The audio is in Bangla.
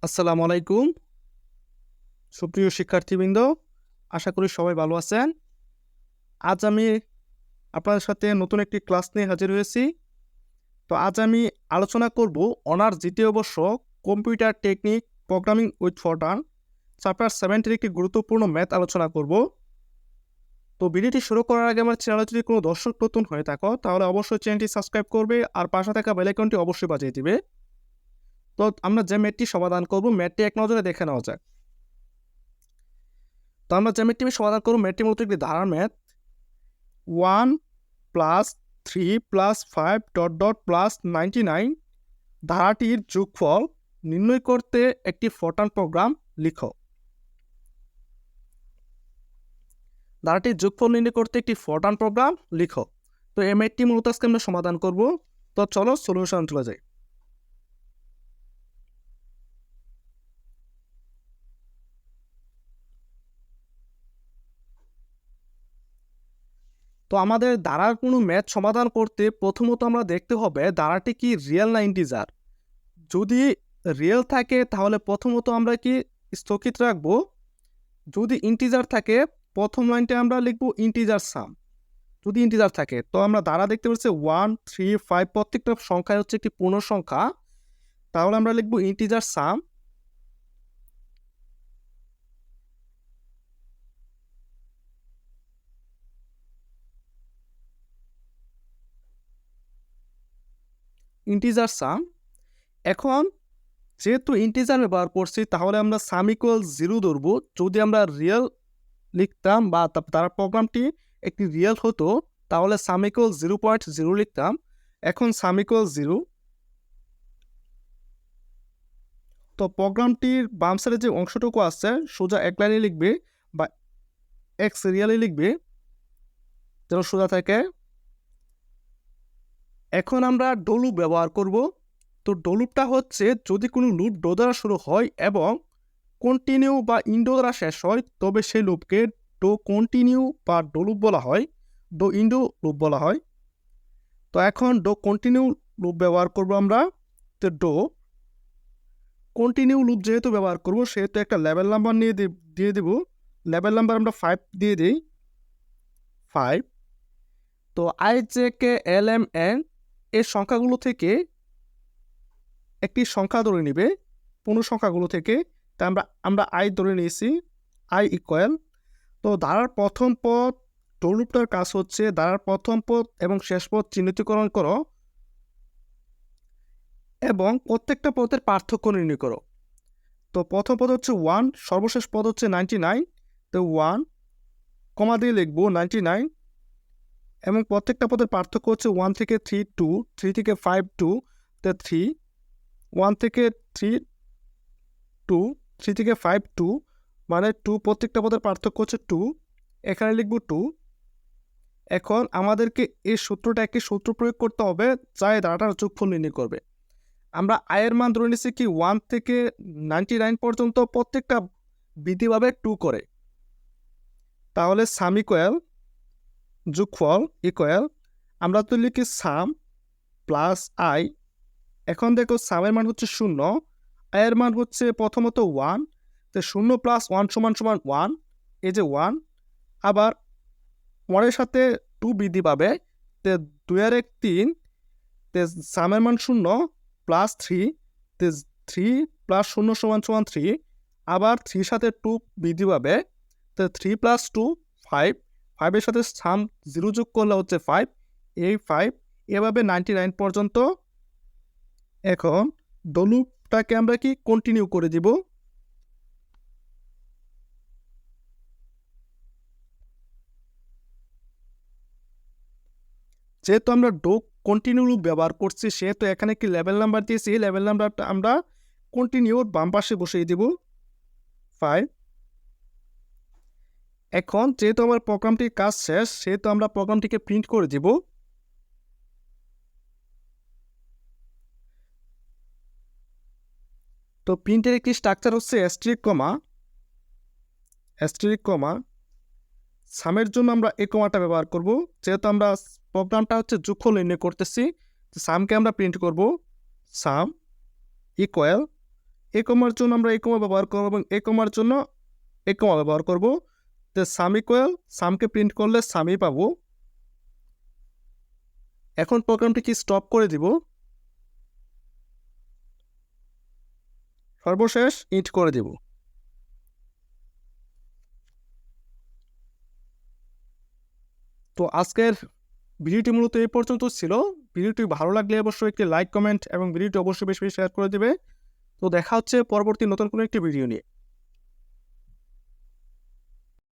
আসসালামু আলাইকুম সুপ্রিয় শিক্ষার্থীবৃন্দ, আশা করি সবাই ভালো আছেন। আজ আমি আপনাদের সাথে নতুন একটি ক্লাস নিয়ে হাজির হয়েছি। তো আজ আমি আলোচনা করব অনার্স দ্বিতীয় বর্ষ computer technique programming with Fortran chapter 7 একটি গুরুত্বপূর্ণ ম্যাথ আলোচনা করব। তো ভিডিওটি শুরু করার আগে আমার চ্যানেলে যদি কোনো দর্শক নতুন হয়ে থাকো তাহলে অবশ্যই চ্যানেলটি সাবস্ক্রাইব করবে আর পাশে থাকা বেল আইকনটি অবশ্যই বাজিয়ে দিবে। তো আমরা যে ম্যাথটি সমাধান করব, ম্যাথটি এক নজরে দেখে নেওয়া যাক। তো আমরা যে ম্যাথটি সমাধান করব, ম্যাথটি মূলত একটি ধারার math. 1 plus 3 plus 5 dot dot plus 99 ধারাটির যোগফল নির্ণয় করতে একটি ফরট্রান প্রোগ্রাম লিখো। ধারাটির যোগফল নির্ণয় করতে একটি ফরট্রান প্রোগ্রাম লিখো। তো এই ম্যাথটি মূলত আজকে আমরা সমাধান করব। তো চলো সলিউশন চলে যাই। তো আমাদের ধারার কোনো ম্যাথ সমাধান করতে প্রথমত আমরা দেখতে হবে ধারাটি কি রিয়েল না ইন্টিজার। যদি রিয়েল থাকে তাহলে প্রথমত আমরা কি স্থগিত রাখবো। যদি ইন্টিজার থাকে প্রথম লাইনটা আমরা লিখবো ইন্টিজার সাম। যদি ইন্টিজার থাকে তো আমরা ধারা দেখতে পাচ্ছি 1, 3, 5 প্রত্যেকটা সংখ্যা হচ্ছে একটি পূর্ণ সংখ্যা, তাহলে আমরা লিখবো ইন্টিজার সাম ইন্টিজার সাম। এখন যেহেতু ইন্টিজার ব্যবহার করছি তাহলে আমরা সাম ইকুয়াল 0 ধরবো। যদি আমরা রিয়েল লিখতাম বা তার প্রোগ্রামটি একটি রিয়েল হতো তাহলে সাম ইকুয়াল 0.0 লিখতাম। এখন সাম ইকুয়াল 0। তো প্রোগ্রামটির বাম সাইডে যে অংশটুকু আছে সোজা এক লাইনে লিখবে বা এক সিরিয়ালে লিখবে যেন সোজা থাকে। এখন আমরা ডো লুপ ব্যবহার করব। তো ডো লুপটা হচ্ছে যদি কোনো লুপ ডো দ্বারা শুরু হয় এবং কন্টিনিউ বা ইন্ডো দ্বারা শেষ হয় তবে সেই লুপকে ডো কন্টিনিউ বা ডো লুপ বলা হয়, ডো ইন্ডো লুপ বলা হয়। তো এখন ডো কন্টিনিউ লুপ ব্যবহার করব আমরা। তো ডো কন্টিনিউ লুপ যেহেতু ব্যবহার করব সেহেতু একটা লেভেল নাম্বার দিয়ে দেব। লেভেল নাম্বার আমরা 5 দিয়ে দিই, 5। তো IJKLMN এর সংখ্যাগুলো থেকে একটি সংখ্যা ধরে নিবে পূর্ণ সংখ্যাগুলো থেকে। তা আমরা আই ধরে নিয়েছি, আই ইকুয়াল। তো ধারার প্রথম পদ ডো লুপটার কাজ হচ্ছে ধারার প্রথম পদ এবং শেষ পদ চিহ্নিতকরণ করো এবং প্রত্যেকটা পদের পার্থক্য নির্ণয় করো। তো প্রথম পদ হচ্ছে 1, সর্বশেষ পদ হচ্ছে 99। তো 1 কমা দিয়ে লিখবো 99 এবং প্রত্যেকটা পদের পার্থক্য হচ্ছে 1 থেকে 3 2, 3 থেকে 5 2, তো 3, 1 থেকে 3 2, 3 থেকে 5 2 মানে 2, প্রত্যেকটা পদের পার্থক্য হচ্ছে 2, এখানে লিখবো 2। এখন আমাদেরকে এই সূত্রটা একটি সূত্র প্রয়োগ করতে হবে যা এই ধারাটার যোগফল নির্ণয় করবে। আমরা আয়ের মান ধরে নিচ্ছি কি 1 থেকে 99 পর্যন্ত প্রত্যেকটা বিধিভাবে 2 করে। তাহলে সাম ইকুয়াল যোগফল ইকুয়াল আমরা তো লিখি সাম প্লাস আই। এখন দেখো সামের মান হচ্ছে 0, আয়ের মান হচ্ছে প্রথমত 1। তো 0 প্লাস 1 সমান সমান 1, এই যে 1। আবার 1 সাথে 2 বৃদ্ধি পাবে, তো 2 আর 1 3, তো সামের মান 0 প্লাস 3, তো 3 প্লাস 0 সমান সমান 3। আবার 3 সাথে 2 বৃদ্ধি পাবে, তো 3 প্লাস 2 5, 5 সাথে সাম 0 যোগ করলে হচ্ছে 5, এই 5 এভাবে 99 পর্যন্ত। এখন ডো লুপটাকে আমরা কি কন্টিনিউ করে দিব। যেহেতু আমরা ডো কন্টিনিউ লুপ ব্যবহার করছি সেহেতু এখানে কি লেভেল নাম্বার দিয়েছি, এই লেভেল নাম্বারটা আমরা কন্টিনিউর বাম পাশে বসিয়ে দিব 5। এখন যেহেতু আমার প্রোগ্রামটির কাজ শেষ সেহেতু আমরা প্রোগ্রামটিকে প্রিন্ট করে দিব। তো প্রিন্টের একটি স্ট্রাকচার হচ্ছে অ্যাস্টেরিক কমা। সামের জন্য আমরা এই কমাটা ব্যবহার করব। যেহেতু আমরা প্রোগ্রামটা হচ্ছে যোগফল নির্ণয় করতেছি, সামকে আমরা প্রিন্ট করব সাম ইকুয়াল এ কমার জন্য আমরা এ কমা ব্যবহার করব এবং এ কমার জন্য এ কমা ব্যবহার করব। তো সাম ইকুয়াল সামকে প্রিন্ট করলে সামই পাবো। এখন প্রোগ্রামটিকে স্টপ করে দিব, সর্বশেষ ইন্ট করে দিব। তো আজকের ভিডিওটি মূলত এই পর্যন্ত ছিল। ভিডিওটি ভালো লাগলে অবশ্যই একটি লাইক, কমেন্ট এবং ভিডিওটি অবশ্যই বেশি বেশি শেয়ার করে দেবে। তো দেখা হচ্ছে পরবর্তী নতুন কোনো একটি ভিডিও নিয়ে।